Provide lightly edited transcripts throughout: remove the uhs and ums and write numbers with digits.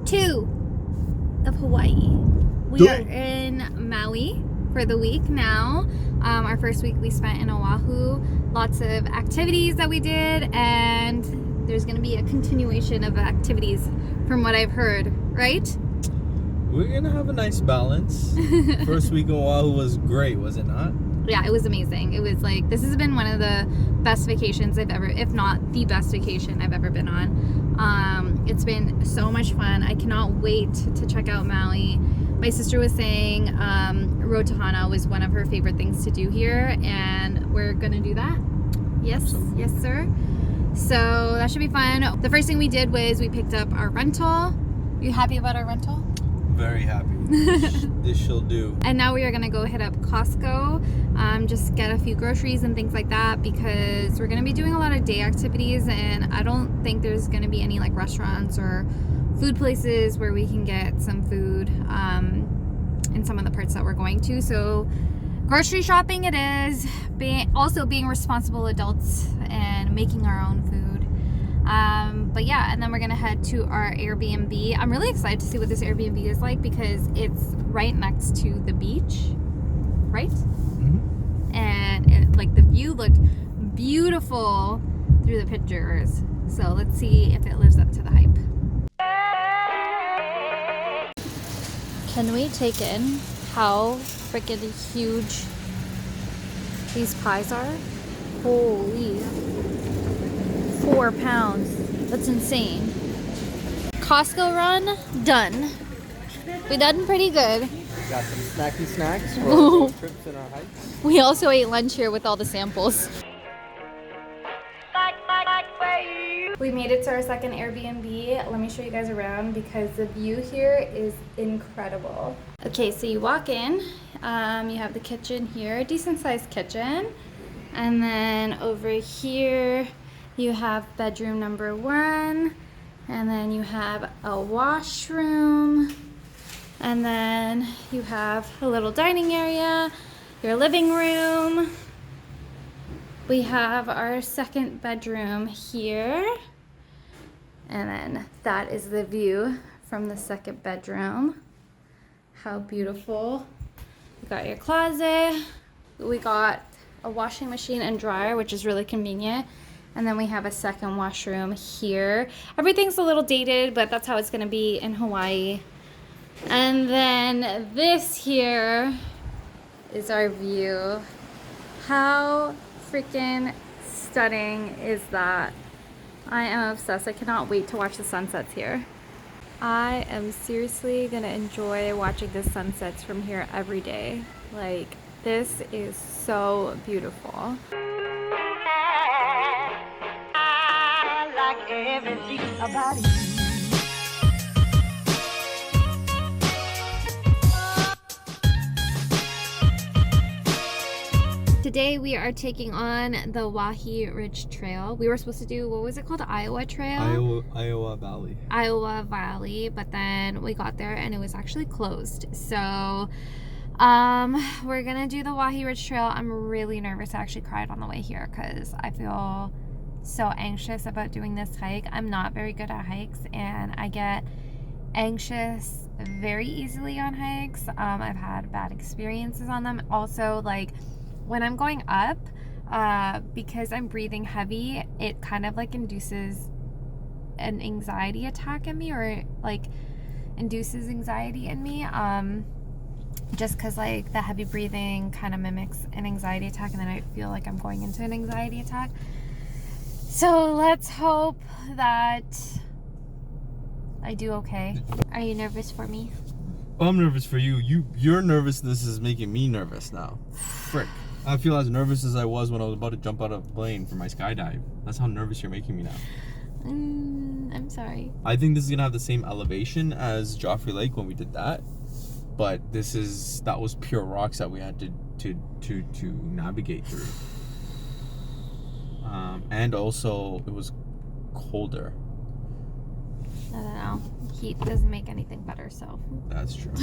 2 of Hawaii. We are in Maui for the week now. Our first week we spent in Oahu. Lots of activities that we did, and there's going to be a continuation of activities from what I've heard, right? We're going to have a nice balance. First week in Oahu was great, was it not? Yeah, it was amazing. It was like, this has been one of the best vacations I've ever, if not the best vacation I've ever been on. It's been so much fun. I cannot wait to check out Maui. My sister was saying Road to Hana was one of her favorite things to do here, and we're gonna do that. Yes, yes sir. So that should be fun. The first thing we did was we picked up our rental. You happy about our rental? Very happy. This shall do. And now we are gonna go hit up Costco, just get a few groceries and things like that, because we're gonna be doing a lot of day activities, and I don't think there's gonna be any like restaurants or food places where we can get some food in some of the parts that we're going to. So grocery shopping it is, also being responsible adults and making our own food. But yeah, and then we're gonna head to our Airbnb. I'm really excited to see what this Airbnb is like, because it's right next to the beach, right? Mm-hmm. And it, like, the view looked beautiful through the pictures. So let's see if it lives up to the hype. Can we take in how freaking huge these pies are? Holy, 4 pounds. That's insane. Costco run done. We done pretty good. Got some snacky snacks for our trips and our hikes. We also ate lunch here with all the samples. We made it to our second Airbnb. Let me show you guys around, because the view here is incredible. Okay, so you walk in, you have the kitchen here, decent sized kitchen. And then over here, you have bedroom number 1. And then you have a washroom. And then you have a little dining area, your living room. We have our second bedroom here, and then that is the view from the second bedroom. How beautiful. We got your closet. We got a washing machine and dryer, which is really convenient. And then we have a second washroom here. Everything's a little dated, but that's how it's gonna be in Hawaii. And then this here is our view. How freaking stunning is that? I am obsessed. I cannot wait to watch the sunsets here. I am seriously gonna enjoy watching the sunsets from here every day. Like, this is so beautiful. I like everything about it. Today we are taking on the Wahi Ridge Trail. We were supposed to do, what was it called? Iowa Trail? Iowa Valley. Iowa Valley, but then we got there and it was actually closed. So we're gonna do the Wahi Ridge Trail. I'm really nervous. I actually cried on the way here because I feel so anxious about doing this hike. I'm not very good at hikes, and I get anxious very easily on hikes. I've had bad experiences on them. Also, like, when I'm going up, because I'm breathing heavy, it kind of like induces an anxiety attack in me, or like induces anxiety in me. Just because like the heavy breathing kind of mimics an anxiety attack, and then I feel like I'm going into an anxiety attack. So let's hope that I do okay. Are you nervous for me? I'm nervous for you. Your nervousness is making me nervous now. Frick. I feel as nervous as I was when I was about to jump out of a plane for my skydive. That's how nervous you're making me now. I'm sorry. I think this is gonna have the same elevation as Joffrey Lake when we did that, but that was pure rocks that we had to navigate through. And also it was colder. I don't know. Heat doesn't make anything better, so. That's true.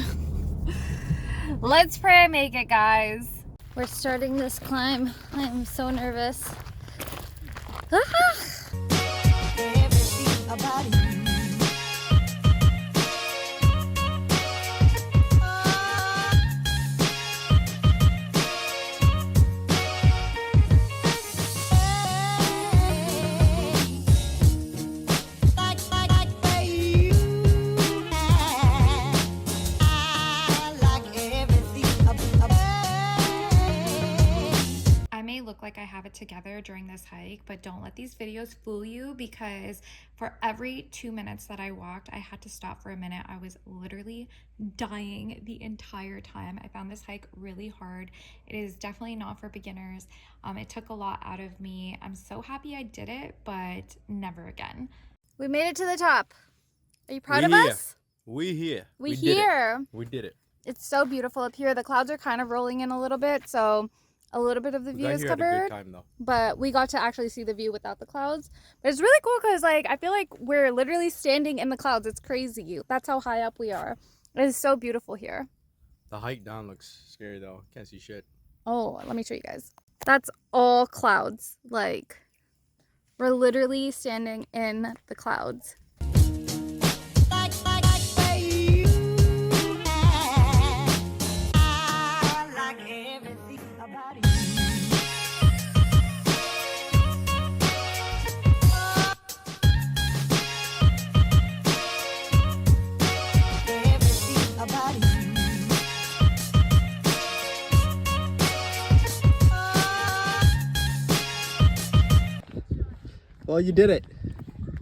Let's pray I make it, guys. We're starting this climb. I am so nervous. Ah! hike, but don't let these videos fool you, because for every 2 minutes that I walked, I had to stop for a minute. I was literally dying the entire time. I found this hike really hard. It is definitely not for beginners. It took a lot out of me. I'm so happy I did it, but never again. We made it to the top. Are you proud of us? We here. We here. We did it. It's so beautiful up here. The clouds are kind of rolling in a little bit, so a little bit of the view is covered. At a good time, though. But we got to actually see the view without the clouds. But it's really cool because, like, I feel like we're literally standing in the clouds. It's crazy. That's how high up we are. It is so beautiful here. The hike down looks scary, though. Can't see shit. Oh, let me show you guys. That's all clouds. Like, we're literally standing in the clouds. Well, you did it.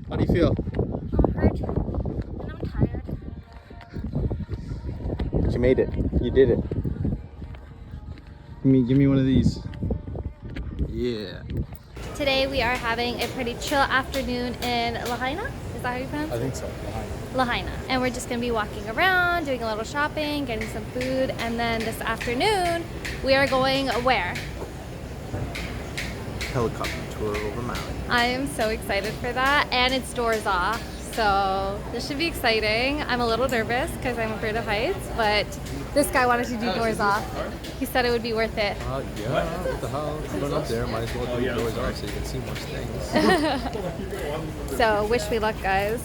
How do you feel? I'm hurt and I'm tired. But you made it. You did it. Give me one of these. Yeah. Today we are having a pretty chill afternoon in Lahaina. Is that how you pronounce it? I think so. Lahaina. And we're just gonna be walking around, doing a little shopping, getting some food, and then this afternoon we are going where? Helicopter tour over Maui. I am so excited for that, and it's doors off, so this should be exciting. I'm a little nervous because I'm afraid of heights, but this guy wanted to do doors off. He said it would be worth it. Yeah, what the hell? If you're going up there, might as well do doors off so you can see more things. So wish me luck, guys.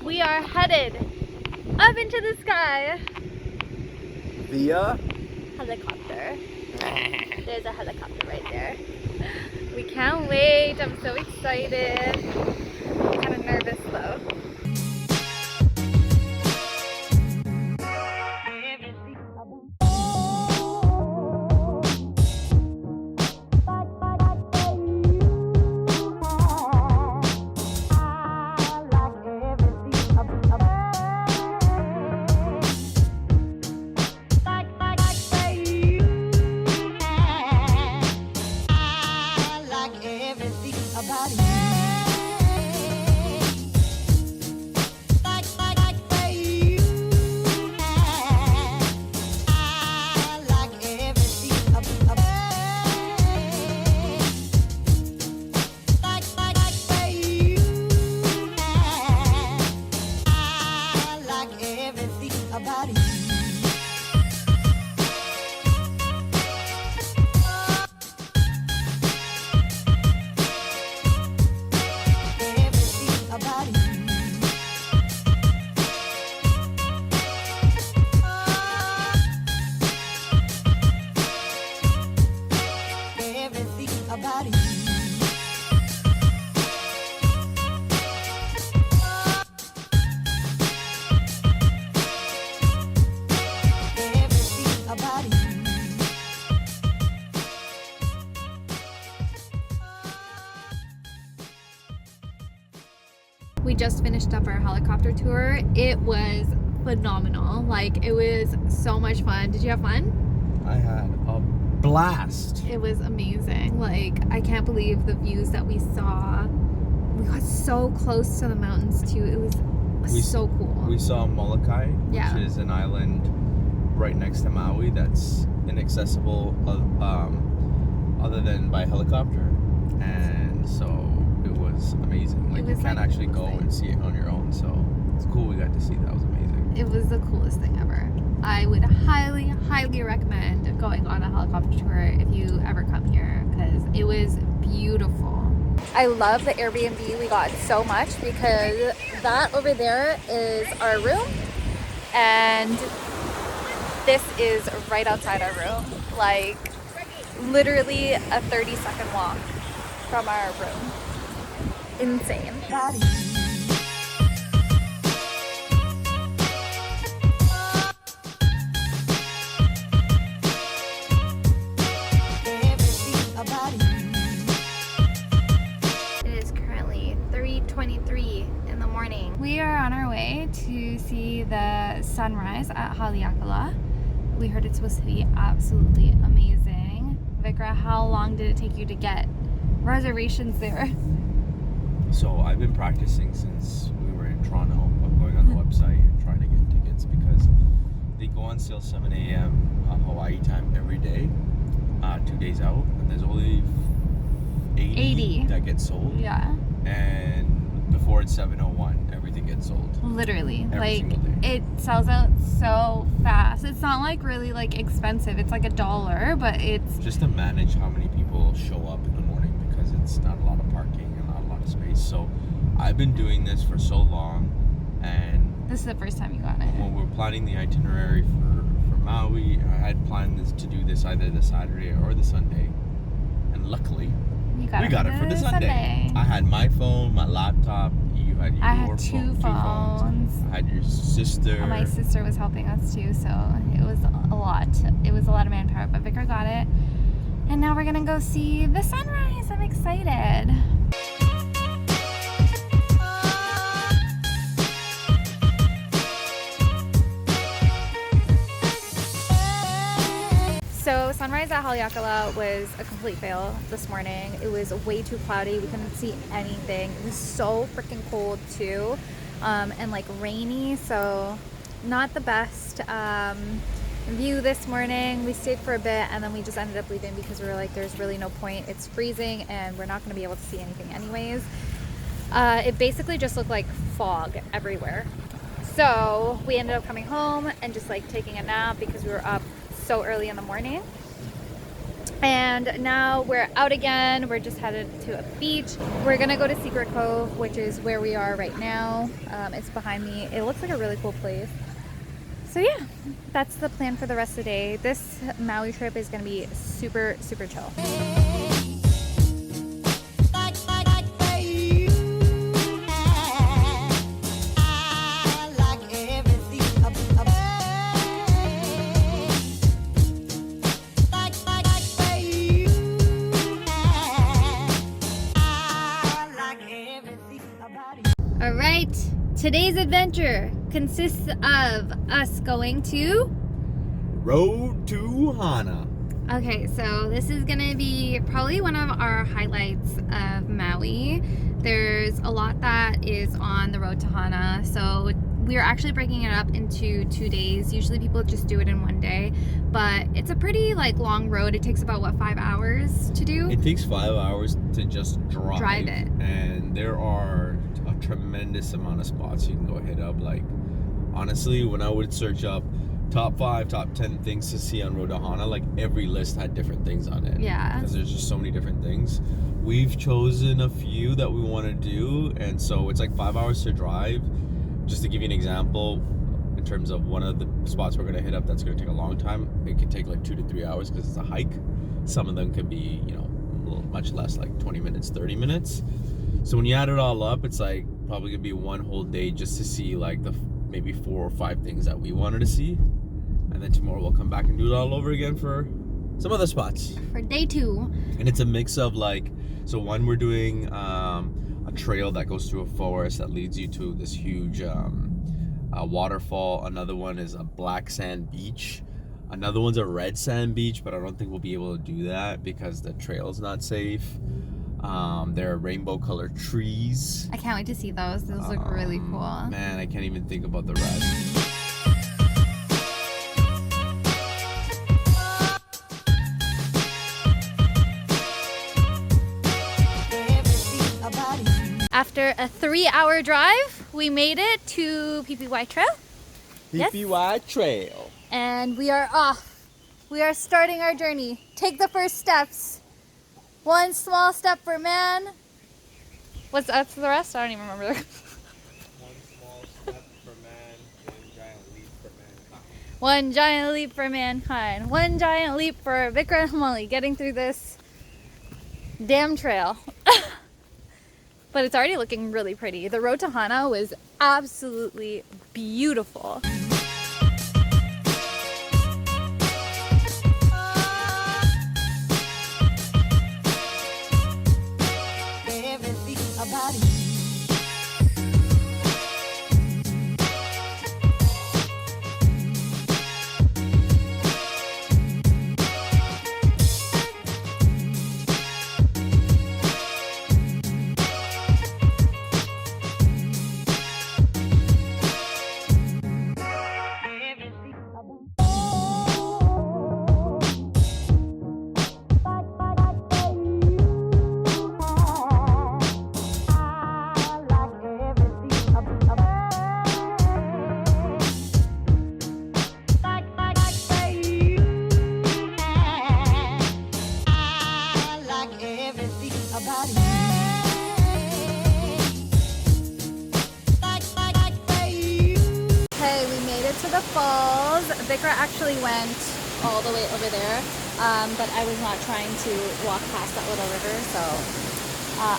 We are headed up into the sky Via helicopter. There's a helicopter right there. We can't wait. I'm so excited. I'm kind of nervous though. We just finished up our helicopter tour. It was phenomenal. Like, it was so much fun. Did you have fun? I had a blast. It was amazing. Like, I can't believe the views that we saw. We got so close to the mountains too. It was so cool. We saw Molokai, which is an island right next to Maui that's inaccessible other than by helicopter, and so it was amazing. Like, you can't actually go and see it on your own, so it's cool we got to see that. It was amazing. It was the coolest thing ever. I would highly recommend going on a helicopter tour if you ever come here, because it was beautiful. I love the Airbnb we got so much, because that over there is our room, and This is right outside our room. Like, literally a 30-second walk from our room. Insane. It is currently 3:23 in the morning. We are on our way to see the sunrise at Haleakala. We heard it's supposed to be absolutely amazing. Vikra, how long did it take you to get reservations there? So I've been practicing since we were in Toronto of going on the website and trying to get tickets because they go on sale 7 a.m. Hawaii time every day, 2 days out, and there's only 80 that get sold. Yeah. And before it's 7:01, everything gets sold. Literally. Every like, single day. it sells out so fast. It's not like really like expensive. It's like $1, but it's just to manage how many people show up in the morning because it's not a lot of parking and not a lot of space. So I've been doing this for so long, and this is the first time you got it. when we're planning the itinerary for Maui, I had planned to do this either the Saturday or the Sunday, and luckily we got it for the Sunday. I had my phone, my laptop. You had your I had phone, two phones. I had your sister. And my sister was helping us too, so it was a lot. It was a lot of manpower, but Vikra got it. And now we're gonna go see the sunrise. I'm excited. So sunrise at Haleakala was a complete fail this morning. It was way too cloudy. We couldn't see anything. It was so freaking cold too, and like rainy, so not the best view this morning. We stayed for a bit and then we just ended up leaving because we were like, there's really no point. It's freezing and we're not going to be able to see anything anyways. It basically just looked like fog everywhere. So we ended up coming home and just like taking a nap because we were up so early in the morning. And now we're out again. We're just headed to a beach. We're gonna go to Secret Cove, which is where we are right now. It's behind me. It looks like a really cool place. So yeah, that's the plan for the rest of the day. This Maui trip is gonna be super, super chill. All right, today's adventure consists of us going to Road to Hana. Okay, so this is gonna be probably one of our highlights of Maui. There's a lot that is on the road to Hana, so we're actually breaking it up into 2 days. Usually people just do it in 1 day, but it's a pretty like long road. It takes about what, 5 hours to do? It takes 5 hours to just drive it, and there are a tremendous amount of spots you can go hit up. Like honestly, when I would search up top 5, top 10 things to see on Road to Hana, like every list had different things on it. Yeah, because there's just so many different things. We've chosen a few that we want to do, and so it's like 5 hours to drive. Just to give you an example, in terms of one of the spots we're going to hit up that's going to take a long time, it could take like 2 to 3 hours because it's a hike. Some of them could be, you know, a little, much less, like 20 minutes, 30 minutes. So when you add it all up, it's like probably going to be one whole day just to see like the maybe 4 or 5 things that we wanted to see. And then tomorrow we'll come back and do it all over again for some other spots. For day 2. And it's a mix of like, so one, we're doing a trail that goes through a forest that leads you to this huge waterfall. Another one is a black sand beach. Another one's a red sand beach, but I don't think we'll be able to do that because the trail's not safe. There are rainbow colored trees. I can't wait to see those. Those look really cool. Man, I can't even think about the rest. After a 3-hour drive, we made it to PPY Trail. PPY Trail. And we are off. We are starting our journey. Take the first steps. One small step for man. What's up for the rest? I don't even remember. One small step for man, one giant leap for mankind. One giant leap for mankind. One giant leap for Vikra and Hamali getting through this damn trail. But it's already looking really pretty. The road to Hana was absolutely beautiful. To the falls. Vikra actually went all the way over there, but I was not trying to walk past that little river, so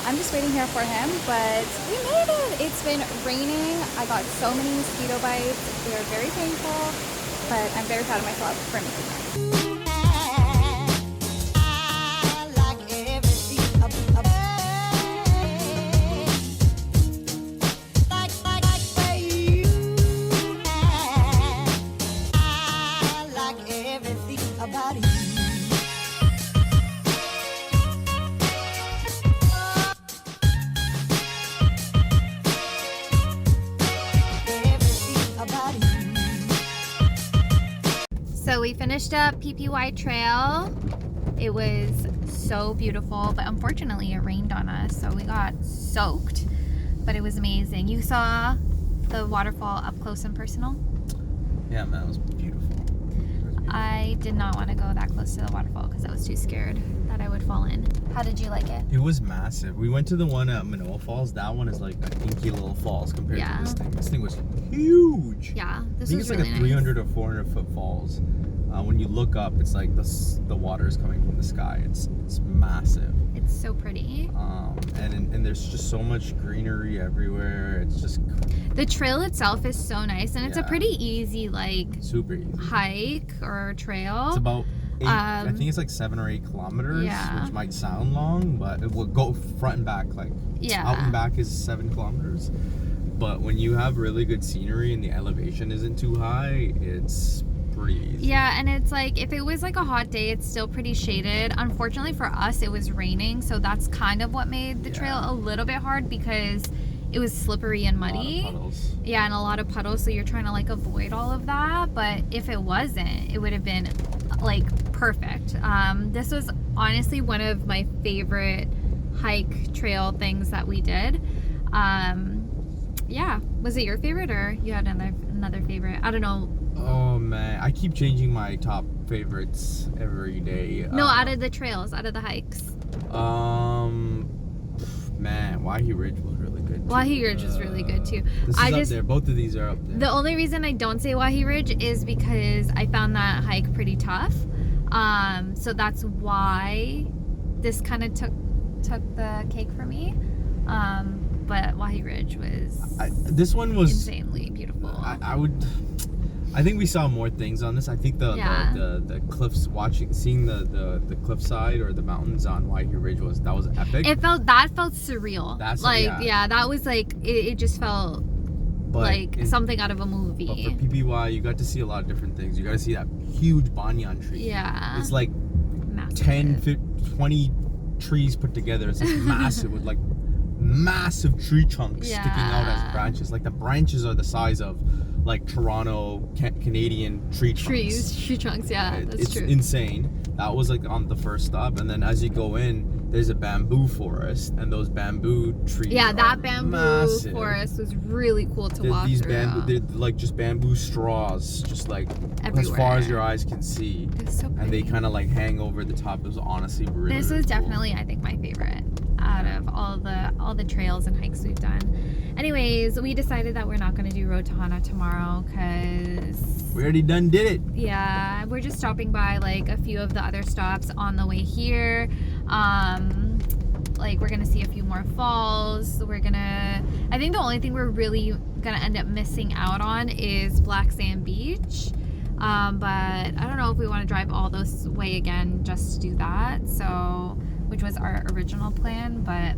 I'm just waiting here for him. But we made it. It's been raining. I got so many mosquito bites. They're very painful, but I'm very proud of myself for making it. So we finished up PPY Trail. It was so beautiful, but unfortunately it rained on us, so we got soaked, but it was amazing. You saw the waterfall up close and personal? Yeah, man, it was beautiful. I did not want to go that close to the waterfall because I was too scared that I would fall in. How did you like it? It was massive. We went to the one at Manoa Falls. That one is like a dinky little falls compared to this thing. This thing was huge. Yeah, this I think was it's really like a 300 or 400 foot falls. When you look up, it's like the water is coming from the sky. It's massive. It's so pretty. And there's just so much greenery everywhere. It's just the trail itself is so nice, and it's a pretty easy super easy hike or trail. It's about 8, I think it's like 7 or 8 kilometers, which might sound long, but it will go front and back. Like out and back is 7 kilometers. But when you have really good scenery and the elevation isn't too high, it's pretty easy. Yeah, and it's like if it was like a hot day, it's still pretty shaded. Unfortunately for us, it was raining, so that's kind of what made the trail a little bit hard because it was slippery and muddy. A lot of puddles. Yeah, and a lot of puddles, so you're trying to like avoid all of that. But if it wasn't, it would have been like perfect. This was honestly one of my favorite hike trail things that we did. Yeah, was it your favorite or you had another favorite? I don't know. Oh man, I keep changing my top favorites every day. No, out of the trails, out of the hikes. Man, Wahi Ridge was really good too. Wahi Ridge was really good too. This is up there. Both of these are up there. The only reason I don't say Wahi Ridge is because I found that hike pretty tough. So that's why this kind of took the cake for me. But Wahi Ridge was this one was insanely beautiful. I think we saw more things on this. I think the cliffs, seeing the cliffside or the mountains on Wahi Ridge was epic. That felt surreal. That was like it just felt like something out of a movie. But for PPY, you got to see a lot of different things. You got to see that huge banyan tree. Yeah, it's like massive. 20 trees put together. It's like massive with like massive tree chunks sticking out as branches. Like the branches are the size of like Toronto Canadian tree trunks. Tree trunks, yeah, that's it's true. Insane. That was like on the first stop, and then as you go in, there's a bamboo forest, and those bamboo trees. Yeah, that bamboo massive. Forest was really cool to walk through. They're like just bamboo straws, just like everywhere, as far as your eyes can see. It was so pretty. And they kind of like hang over the top. It was honestly really. This was definitely, I think, my favorite out of all the trails and hikes we've done. Anyways, we decided that we're not going to do Road to Hana tomorrow because we already did it. Yeah, we're just stopping by like a few of the other stops on the way here. Like we're gonna see a few more falls. I think the only thing we're really gonna end up missing out on is Black Sand Beach. But I don't know if we want to drive all this way again just to do that. So, which was our original plan, but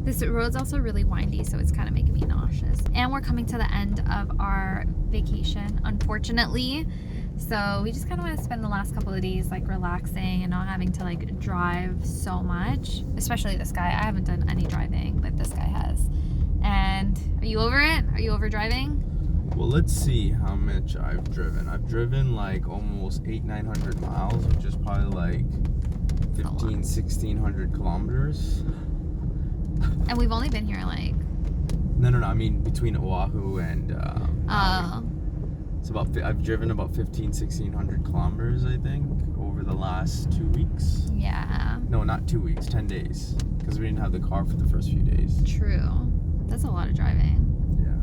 this road's also really windy, so it's kind of making me nauseous. And we're coming to the end of our vacation, unfortunately. So we just kind of want to spend the last couple of days like relaxing and not having to like drive so much. Especially this guy. I haven't done any driving, but this guy has. And are you over it? Are you over driving? Well, let's see how much I've driven. I've driven like almost 800-900 miles, which is probably like 1,600 kilometers. And we've only been here like... No. I mean between Oahu and Maui. It's about, I've driven about 1,600 kilometers, I think, over the last 2 weeks. Yeah. No, not 2 weeks, 10 days. Because we didn't have the car for the first few days. True. That's a lot of driving. Yeah.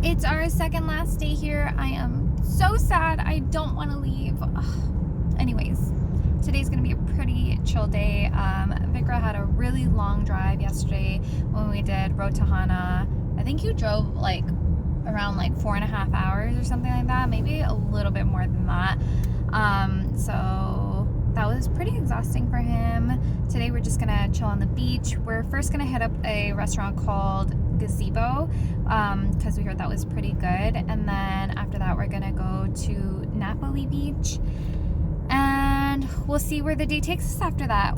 It's our second last day here. I am so sad. I don't want to leave. Ugh. Anyways, today's gonna be a pretty chill day. Vikra had a really long drive yesterday when we did Road to Hana. I think you drove like around like 4.5 hours or something like that, maybe a little bit more than that. So that was pretty exhausting for him. Today we're just gonna chill on the beach. We're first gonna hit up a restaurant called Gazebo because we heard that was pretty good, and then after that we're gonna go to Napoli Beach and we'll see where the day takes us after that.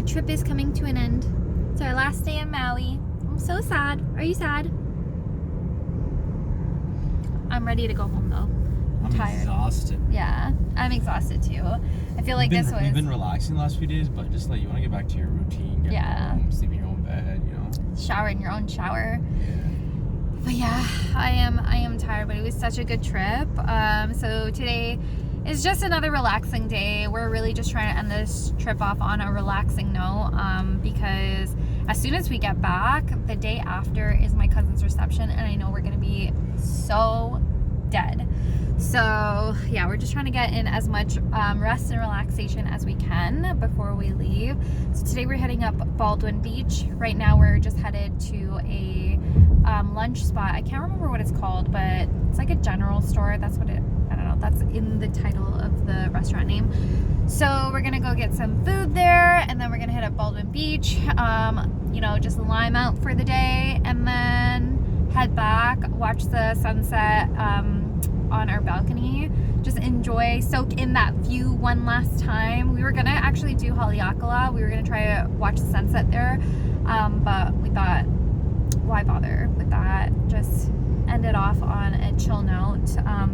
Trip is coming to an end. It's our last day in Maui. I'm so sad. Are you sad? I'm ready to go home though. I'm tired. Exhausted. Yeah, I'm exhausted too. I feel like we've been relaxing the last few days, but just like you want to get back to your routine, get home, sleep in your own bed, you know. Shower in your own shower. Yeah. But yeah, I am tired, but it was such a good trip. So today is just another relaxing day. We're really just trying to end this trip off on a relaxing note because as soon as we get back, the day after is my cousin's reception, and I know we're gonna be so dead. So yeah, we're just trying to get in as much rest and relaxation as we can before we leave. So today we're heading up Baldwin Beach. Right now we're just headed to a lunch spot. I can't remember what it's called, but it's like a general store. That's what I don't know, that's in the title of the restaurant name. So we're gonna go get some food there, and then we're gonna hit up Baldwin Beach, you know, just lime out for the day, and then head back, watch the sunset on our balcony, just enjoy, soak in that view one last time. We were gonna actually do Haleakala. We were gonna try to watch the sunset there, but we thought, why bother with that? Just end it off on a chill note,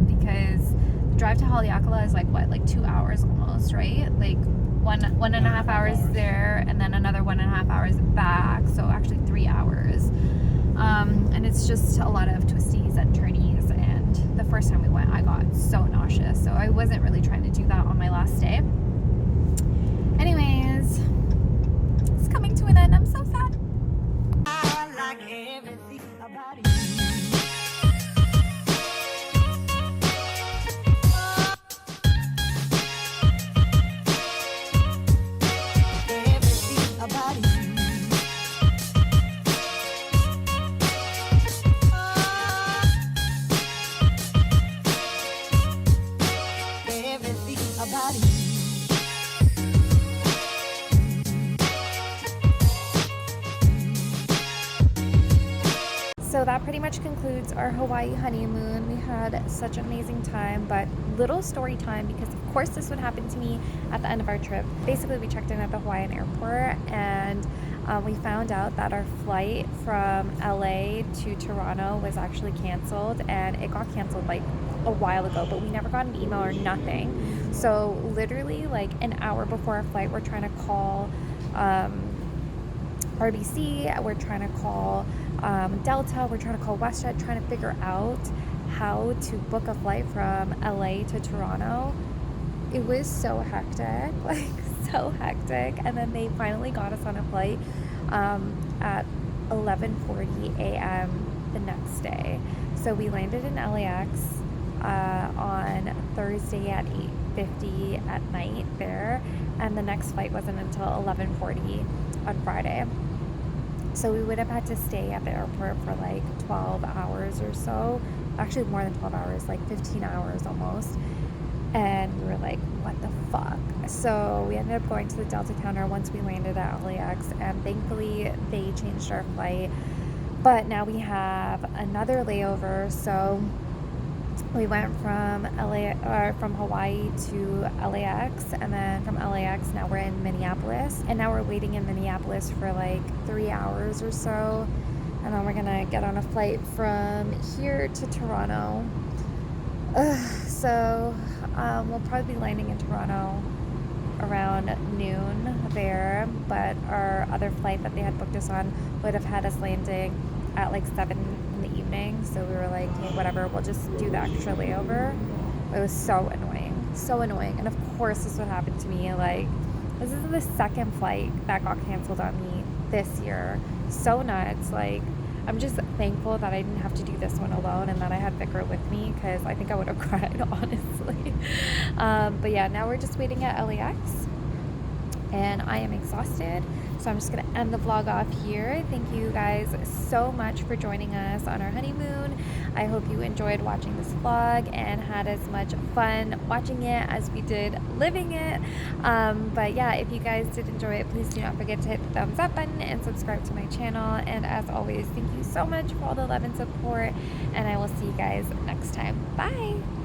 because the drive to Haleakala is like what, like 2 hours almost, right? Like one and a half hours there, and then another 1.5 hours back, so actually 3 hours. And it's just a lot of twisties and turnies, and the first time we went I got so nauseous, so I wasn't really trying to do that on my last day. Anyways, it's coming to an end. I'm so sad. that pretty much concludes our Hawaii honeymoon. We had such an amazing time, but little story time, because of course this would happen to me at the end of our trip. Basically, we checked in at the Hawaiian airport, and we found out that our flight from LA to Toronto was actually canceled, and it got canceled like a while ago, but we never got an email or nothing. So literally like an hour before our flight, we're trying to call RBC, we're trying to call Delta, we're trying to call WestJet, trying to figure out how to book a flight from LA to Toronto. It was so hectic, like so hectic. And then they finally got us on a flight at 11:40 a.m. the next day. So we landed in LAX on Thursday at 8:50 at night there, and the next flight wasn't until 11:40 on Friday. So we would have had to stay at the airport for like 12 hours or so, actually more than 12 hours, like 15 hours almost. And we were like, what the fuck? So we ended up going to the Delta counter once we landed at LAX, and thankfully they changed our flight. But now we have another layover, so we went from from Hawaii to LAX, and then from LAX now we're in Minneapolis, and now we're waiting in Minneapolis for like 3 hours or so, and then we're gonna get on a flight from here to Toronto. So we'll probably be landing in Toronto around noon there, but our other flight that they had booked us on would have had us landing at like 7 in the evening. So we were like, hey, whatever, we'll just do the extra layover. It was so annoying. And of course this would happen to me. Like, this is the second flight that got canceled on me this year. So nuts. Like, I'm just thankful that I didn't have to do this one alone, and that I had Vicar with me, because I think I would have cried, honestly. But yeah, now we're just waiting at LAX, and I am exhausted. So I'm just going to end the vlog off here. Thank you guys so much for joining us on our honeymoon. I hope you enjoyed watching this vlog and had as much fun watching it as we did living it. But yeah, if you guys did enjoy it, please do not forget to hit the thumbs up button and subscribe to my channel. And as always, thank you so much for all the love and support, and I will see you guys next time. Bye!